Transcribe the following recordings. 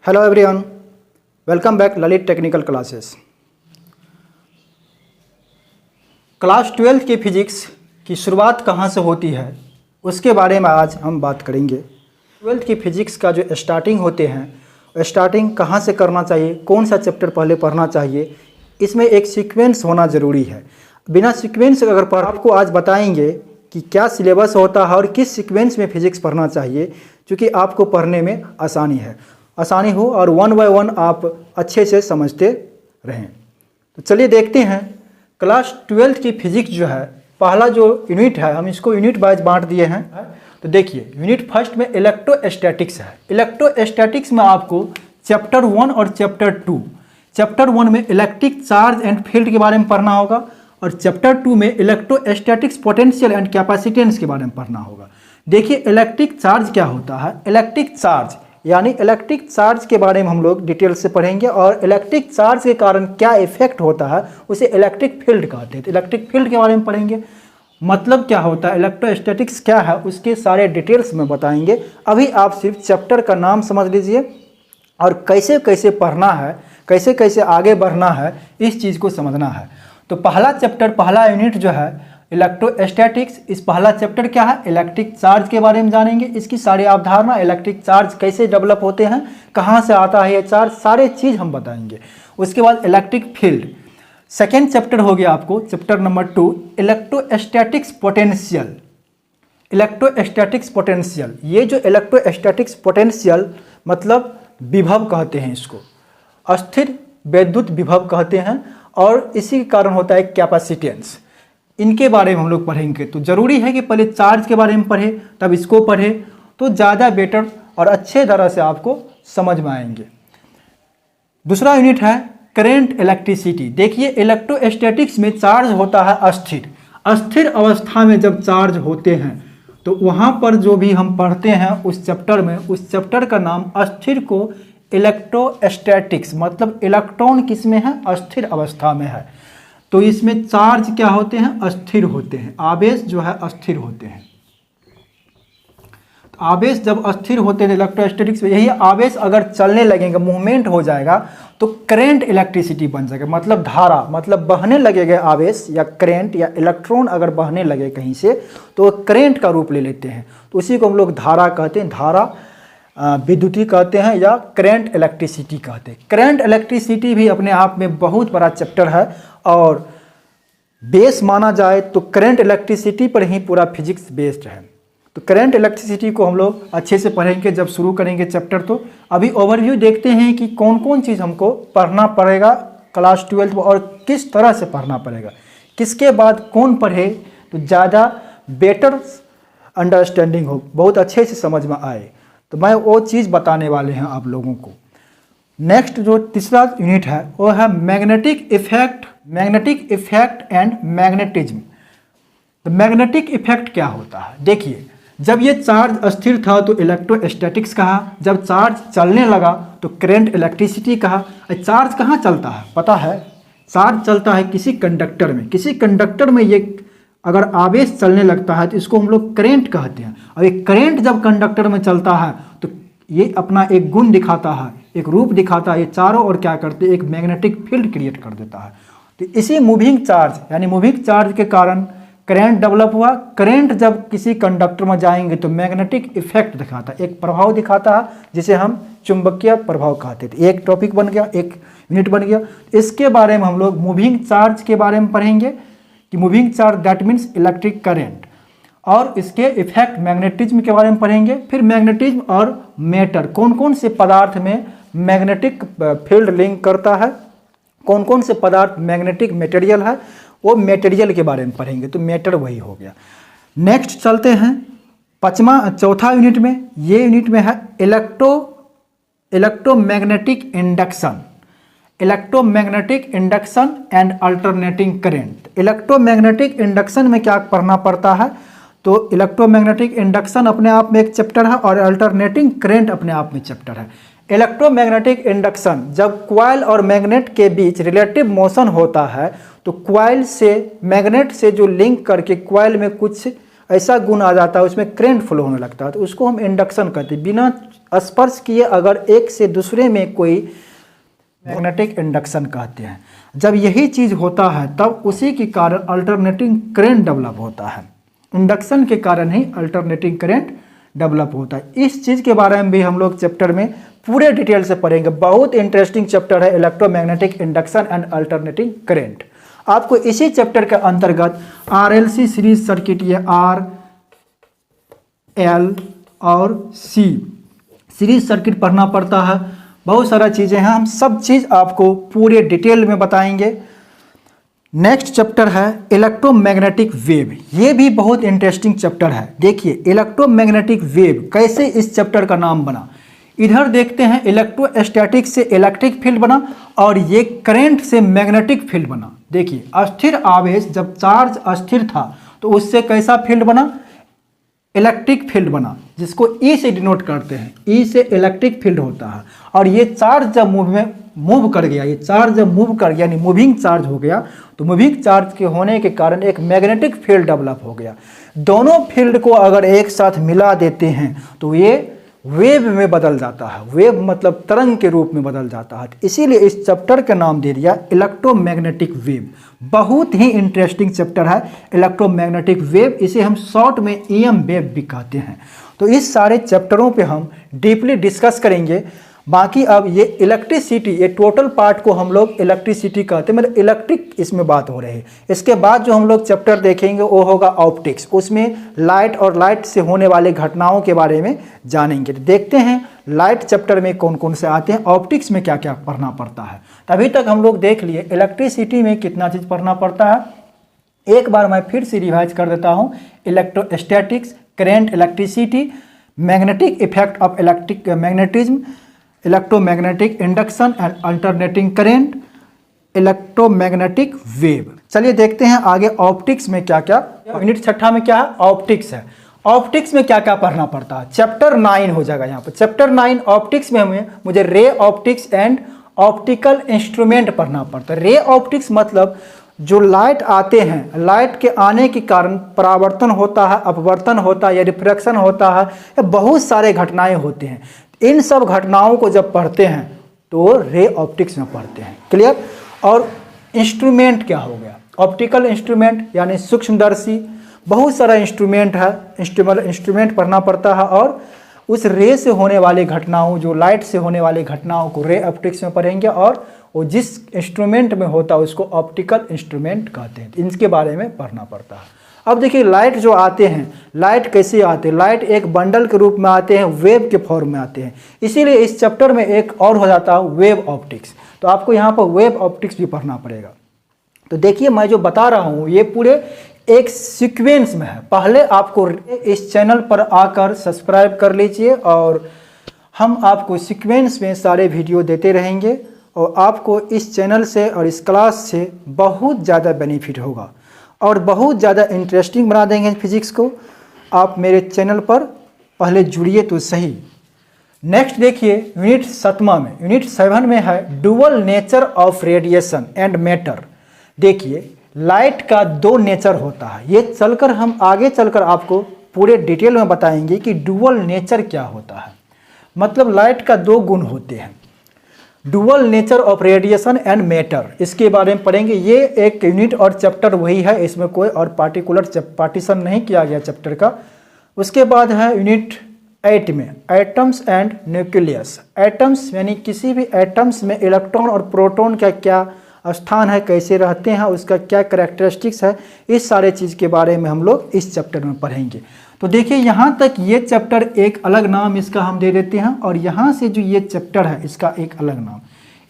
Hello everyone, welcome back Lalit technical classes. Class 12 की physics की शुरुआत कहाँ से होती है उसके बारे में आज हम बात करेंगे। 12th की फिजिक्स का जो स्टार्टिंग होते हैं, स्टार्टिंग कहाँ से करना चाहिए, कौन सा चैप्टर पहले पढ़ना चाहिए, इसमें एक सीक्वेंस होना ज़रूरी है। बिना सीक्वेंस अगर पढ़ आपको आज बताएंगे कि क्या सिलेबस होता है और किस सीक्वेंस में फिजिक्स पढ़ना चाहिए, क्योंकि आपको पढ़ने में आसानी हो और वन बाय वन आप अच्छे से समझते रहें। तो चलिए देखते हैं क्लास 12 की फिजिक्स जो है, पहला जो यूनिट है हम इसको यूनिट वाइज बांट दिए हैं। तो देखिए यूनिट फर्स्ट में इलेक्ट्रोस्टैटिक्स है। इलेक्ट्रोस्टैटिक्स में आपको चैप्टर 1 और चैप्टर 2, चैप्टर 1 में इलेक्ट्रिक चार्ज एंड फील्ड के बारे में पढ़ना होगा और चैप्टर 2 में इलेक्ट्रोस्टैटिक्स पोटेंशियल एंड कैपेसिटेंस के बारे में पढ़ना होगा। देखिए इलेक्ट्रिक चार्ज क्या होता है। इलेक्ट्रिक चार्ज यानी इलेक्ट्रिक चार्ज के बारे में हम लोग डिटेल से पढ़ेंगे और इलेक्ट्रिक चार्ज के कारण क्या इफेक्ट होता है उसे इलेक्ट्रिक फील्ड कहते हैं। तो इलेक्ट्रिक फील्ड के बारे में पढ़ेंगे, मतलब क्या होता है, इलेक्ट्रोस्टैटिक्स क्या है, उसके सारे डिटेल्स में बताएंगे। अभी आप सिर्फ चैप्टर का नाम समझ लीजिए और कैसे कैसे पढ़ना है, कैसे कैसे आगे बढ़ना है, इस चीज़ को समझना है। तो पहला चैप्टर, पहला यूनिट जो है इलेक्ट्रोस्टैटिक्स, इस पहला चैप्टर क्या है, इलेक्ट्रिक चार्ज के बारे में जानेंगे, इसकी सारी अवधारणा, इलेक्ट्रिक चार्ज कैसे डेवलप होते हैं, कहाँ से आता है ये चार्ज, सारे चीज़ हम बताएंगे। उसके बाद इलेक्ट्रिक फील्ड, सेकेंड चैप्टर हो गया आपको chapter number 2 electrostatics potential. Electrostatics potential, ये जो इलेक्ट्रोस्टैटिक्स पोटेंशियल मतलब विभव कहते हैं, इसको अस्थिर वैद्युत विभव कहते हैं और इसी के कारण होता है कैपेसिटेंस। इनके बारे में हम लोग पढ़ेंगे। तो ज़रूरी है कि पहले चार्ज के बारे में पढ़े तब इसको पढ़े, तो ज़्यादा बेटर और अच्छे तरह से आपको समझ में आएंगे। दूसरा यूनिट है करंट इलेक्ट्रिसिटी। देखिए इलेक्ट्रोस्टैटिक्स में चार्ज होता है अस्थिर, अस्थिर अवस्था में जब चार्ज होते हैं तो वहाँ पर जो भी हम पढ़ते हैं उस चैप्टर में, उस चैप्टर का नाम अस्थिर को इलेक्ट्रोस्टैटिक्स, मतलब इलेक्ट्रॉन किस में है, अस्थिर अवस्था में है। तो इसमें चार्ज क्या होते हैं, अस्थिर होते हैं, आवेश जो है अस्थिर होते हैं। तो आवेश जब अस्थिर होते हैं इलेक्ट्रोस्टैटिक्स में, यही आवेश अगर चलने लगेंगे, मूवमेंट हो जाएगा तो करंट इलेक्ट्रिसिटी बन जाएगा, मतलब धारा, मतलब बहने लगेगा आवेश या करंट या इलेक्ट्रॉन अगर बहने लगे कहीं से तो वो करंट का रूप ले लेते हैं। तो उसी को हम लोग धारा कहते हैं, धारा विद्युती कहते हैं या करंट इलेक्ट्रिसिटी कहते हैं। करंट इलेक्ट्रिसिटी भी अपने आप में बहुत बड़ा चैप्टर है और बेस माना जाए तो करंट इलेक्ट्रिसिटी पर ही पूरा फिजिक्स बेस्ड है। तो करंट इलेक्ट्रिसिटी को हम लोग अच्छे से पढ़ेंगे जब शुरू करेंगे चैप्टर। तो अभी ओवरव्यू देखते हैं कि कौन कौन चीज़ हमको पढ़ना पड़ेगा क्लास 12 में और किस तरह से पढ़ना पड़ेगा, किसके बाद कौन पढ़े तो ज़्यादा बेटर अंडरस्टैंडिंग हो, बहुत अच्छे से समझ में आए। तो मैं वो चीज़ बताने वाले हैं आप लोगों को। नेक्स्ट जो तीसरा यूनिट है वो है magnetic effect, magnetic effect and magnetism. तो मैग्नेटिक इफेक्ट क्या होता है, देखिए जब ये चार्ज अस्थिर था तो इलेक्ट्रोस्टैटिक्स कहा, जब चार्ज चलने लगा तो करंट इलेक्ट्रिसिटी कहा। चार्ज कहाँ चलता है पता है, चार्ज चलता है किसी कंडक्टर में, किसी कंडक्टर में ये अगर आवेश चलने लगता है तो इसको हम लोग करंट कहते हैं। और ये करंट जब कंडक्टर में चलता है तो ये अपना एक गुण दिखाता है, एक रूप दिखाता है, ये चारों ओर क्या करते हैं, एक मैग्नेटिक फील्ड क्रिएट कर देता है। तो इसी मूविंग चार्ज यानी मूविंग चार्ज के कारण करंट डेवलप हुआ। करंट जब किसी कंडक्टर में जाएंगे तो मैग्नेटिक इफेक्ट दिखाता है, एक प्रभाव दिखाता है जिसे हम चुंबकीय प्रभाव कहते थे। एक टॉपिक बन गया, एक यूनिट बन गया। इसके बारे में हम लोग मूविंग चार्ज के बारे में पढ़ेंगे कि moving charge that means electric current, और इसके इफेक्ट मैग्नेटिज्म के बारे में पढ़ेंगे। फिर मैग्नेटिज्म और मैटर, कौन कौन से पदार्थ में मैग्नेटिक फील्ड लिंक करता है, कौन कौन से पदार्थ मैग्नेटिक मटेरियल है, वो मटेरियल के बारे में पढ़ेंगे। तो मैटर वही हो गया। नेक्स्ट चलते हैं चौथा यूनिट में। ये यूनिट में है electromagnetic induction, electromagnetic induction and alternating current. Electromagnetic induction में क्या पढ़ना पड़ता है, तो इलेक्ट्रोमैग्नेटिक इंडक्शन अपने आप में एक चैप्टर है और अल्टरनेटिंग करंट अपने आप में चैप्टर है। इलेक्ट्रोमैग्नेटिक इंडक्शन, जब क्वाइल और मैग्नेट के बीच रिलेटिव मोशन होता है तो क्वाइल से मैग्नेट से जो लिंक करके क्वाइल में कुछ ऐसा गुण आ जाता है, उसमें करंट फ्लो होने लगता है, तो उसको हम इंडक्शन कहते हैं। बिना स्पर्श किए अगर एक से दूसरे में कोई मैग्नेटिक इंडक्शन कहते हैं। जब यही चीज़ होता है तब उसी के कारण अल्टरनेटिंग करंट डेवलप होता है। इंडक्शन के कारण ही अल्टरनेटिंग करंट डेवलप होता है। इस चीज़ के बारे में भी हम लोग चैप्टर में पूरे डिटेल से पढ़ेंगे। बहुत इंटरेस्टिंग चैप्टर है electromagnetic induction and alternating current. आपको इसी चैप्टर के अंतर्गत RLC सीरीज सर्किट, ये R, L और C सीरीज सर्किट पढ़ना पड़ता है। बहुत सारा चीज़ें हैं, हम सब चीज़ आपको पूरे डिटेल में बताएंगे। नेक्स्ट चैप्टर है इलेक्ट्रोमैग्नेटिक वेव। ये भी बहुत इंटरेस्टिंग चैप्टर है। देखिए इलेक्ट्रोमैग्नेटिक वेव कैसे इस चैप्टर का नाम बना। इधर देखते हैं इलेक्ट्रोस्टैटिक से इलेक्ट्रिक फील्ड बना और ये करंट से मैग्नेटिक फील्ड बना। देखिए अस्थिर आवेश, जब चार्ज अस्थिर था तो उससे कैसा फील्ड बना, इलेक्ट्रिक फील्ड बना, जिसको ई से डिनोट करते हैं। ई से इलेक्ट्रिक फील्ड होता है। और ये चार्ज जब मूव कर गया, ये चार्ज जब मूव कर गया यानी मूविंग चार्ज हो गया, तो मूविंग चार्ज के होने के कारण एक मैग्नेटिक फील्ड डेवलप हो गया। दोनों फील्ड को अगर एक साथ मिला देते हैं तो ये वेव में बदल जाता है। वेव मतलब तरंग के रूप में बदल जाता है। इसीलिए इस चैप्टर का नाम दे दिया इलेक्ट्रोमैग्नेटिक वेव। बहुत ही इंटरेस्टिंग चैप्टर है इलेक्ट्रोमैग्नेटिक वेव। इसे हम शॉर्ट में EM वेव भी कहते हैं। तो इस सारे चैप्टरों पे हम डीपली डिस्कस करेंगे। बाकी अब ये इलेक्ट्रिसिटी, ये टोटल पार्ट को हम लोग इलेक्ट्रिसिटी कहते हैं, मतलब इलेक्ट्रिक इसमें बात हो रही है। इसके बाद जो हम लोग चैप्टर देखेंगे वो होगा ऑप्टिक्स। उसमें लाइट और लाइट से होने वाले घटनाओं के बारे में जानेंगे। देखते हैं लाइट चैप्टर में कौन कौन से आते हैं, ऑप्टिक्स में क्या क्या पढ़ना पड़ता है। तभी तक हम लोग देख लिए इलेक्ट्रिसिटी में कितना चीज़ पढ़ना पड़ता है। एक बार मैं फिर से रिवाइज कर देता हूँ। Electrostatics, current, electricity, magnetic effect of electric magnetism, electromagnetic induction and alternating current, electromagnetic wave. चलिए देखते हैं आगे ऑप्टिक्स में क्या क्या। यूनिट 6 में क्या है, ऑप्टिक्स है। ऑप्टिक्स में क्या क्या पढ़ना पड़ता है, चैप्टर 9 हो जाएगा यहाँ पर। चैप्टर 9 ऑप्टिक्स में मुझे ray optics and optical instrument पढ़ना पड़ता है। रे ऑप्टिक्स मतलब जो लाइट आते हैं, लाइट के आने के कारण परावर्तन होता है, अपवर्तन होता है या रिफ्रैक्शन होता है, या बहुत सारे घटनाएं होते हैं। इन सब घटनाओं को जब पढ़ते हैं तो रे ऑप्टिक्स में पढ़ते हैं। क्लियर। और इंस्ट्रूमेंट क्या हो गया, ऑप्टिकल इंस्ट्रूमेंट यानी सूक्ष्मदर्शी, बहुत सारा इंस्ट्रूमेंट है, इंस्ट्रूमेंट पढ़ना पड़ता है। और उस रे से होने वाली घटनाओं, जो लाइट से होने वाली घटनाओं को रे ऑप्टिक्स में पढ़ेंगे। और वो जिस इंस्ट्रूमेंट में होता है उसको ऑप्टिकल इंस्ट्रूमेंट कहते हैं। इनके बारे में पढ़ना पड़ता है। अब देखिए लाइट जो आते हैं, लाइट कैसे आते हैं, लाइट एक बंडल के रूप में आते हैं, वेव के फॉर्म में आते हैं। इसीलिए इस चैप्टर में एक और हो जाता है वेव ऑप्टिक्स। तो आपको यहाँ पर वेव ऑप्टिक्स भी पढ़ना पड़ेगा। तो देखिए मैं जो बता रहा हूँ ये पूरे एक सीक्वेंस में है। पहले आपको इस चैनल पर आकर सब्सक्राइब कर लीजिए और हम आपको सीक्वेंस में सारे वीडियो देते रहेंगे और आपको इस चैनल से और इस क्लास से बहुत ज़्यादा बेनिफिट होगा और बहुत ज़्यादा इंटरेस्टिंग बना देंगे फिजिक्स को। आप मेरे चैनल पर पहले जुड़िए तो सही। नेक्स्ट देखिए यूनिट 7 में, यूनिट 7 में है dual nature of radiation and matter. देखिए लाइट का 2 नेचर होता है। ये चलकर हम आगे चलकर आपको पूरे डिटेल में बताएंगे कि डुअल नेचर क्या होता है। मतलब लाइट का 2 गुण होते हैं, dual nature of radiation and matter. इसके बारे में पढ़ेंगे। ये एक यूनिट और चैप्टर वही है, इसमें कोई और पार्टिकुलर पार्टीशन नहीं किया गया चैप्टर का। उसके बाद है यूनिट 8 में एटम्स एंड न्यूक्लियस। एटम्स यानी किसी भी एटम्स में इलेक्ट्रॉन और प्रोटॉन का क्या स्थान है, कैसे रहते हैं, उसका क्या कैरेक्टरिस्टिक्स है, इस सारे चीज़ के बारे में हम लोग इस चैप्टर में पढ़ेंगे। तो देखिए यहाँ तक ये चैप्टर एक अलग नाम इसका हम दे देते हैं और यहाँ से जो ये चैप्टर है इसका एक अलग नाम।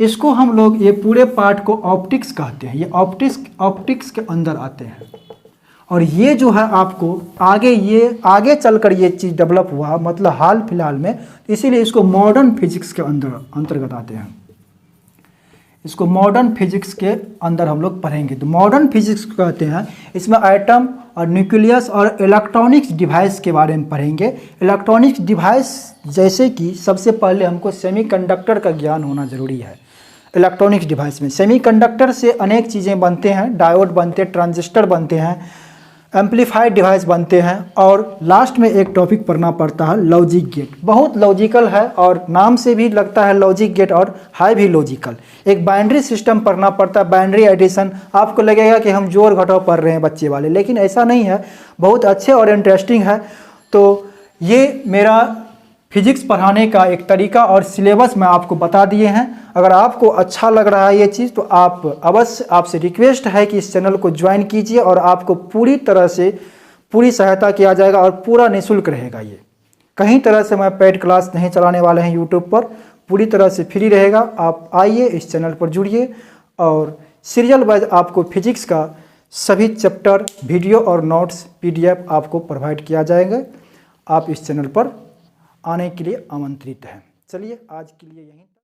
इसको हम लोग ये पूरे पार्ट को ऑप्टिक्स कहते हैं। ये ऑप्टिक्स के अंदर आते हैं। और ये जो है आपको आगे चलकर ये चीज़ डेवलप हुआ, मतलब हाल फिलहाल में, इसीलिए इसको मॉडर्न फिजिक्स के अंतर्गत आते हैं। इसको मॉडर्न फिजिक्स के अंदर हम लोग पढ़ेंगे। तो मॉडर्न फिजिक्स कहते हैं, इसमें एटम और न्यूक्लियस और इलेक्ट्रॉनिक्स डिवाइस के बारे में पढ़ेंगे। इलेक्ट्रॉनिक्स डिवाइस जैसे कि सबसे पहले हमको सेमीकंडक्टर का ज्ञान होना जरूरी है। इलेक्ट्रॉनिक्स डिवाइस में सेमीकंडक्टर से अनेक चीज़ें बनते हैं, डायोड बनते हैं, ट्रांजिस्टर बनते हैं, एम्पलीफाइड डिवाइस बनते हैं और लास्ट में एक टॉपिक पढ़ना पड़ता है लॉजिक गेट। बहुत लॉजिकल है और नाम से भी लगता है लॉजिक गेट और है भी लॉजिकल। एक बाइनरी सिस्टम पढ़ना पड़ता है, बाइनरी एडिशन। आपको लगेगा कि हम जोड़ घटाव पढ़ रहे हैं बच्चे वाले, लेकिन ऐसा नहीं है, बहुत अच्छे और इंटरेस्टिंग है। तो ये मेरा फिजिक्स पढ़ाने का एक तरीका और सिलेबस मैं आपको बता दिए हैं। अगर आपको अच्छा लग रहा है ये चीज़ तो आप अवश्य, आपसे रिक्वेस्ट है कि इस चैनल को ज्वाइन कीजिए और आपको पूरी तरह से पूरी सहायता किया जाएगा और पूरा निःशुल्क रहेगा। ये कहीं तरह से मैं पेड क्लास नहीं चलाने वाले हैं यूट्यूब पर, पूरी तरह से फ्री रहेगा। आप आइए, इस चैनल पर जुड़िए और सीरियल वाइज आपको फिजिक्स का सभी चैप्टर, वीडियो और नोट्स PDF आपको प्रोवाइड किया जाएगा। आप इस चैनल पर आने के लिए आमंत्रित हैं। चलिए आज के लिए यहीं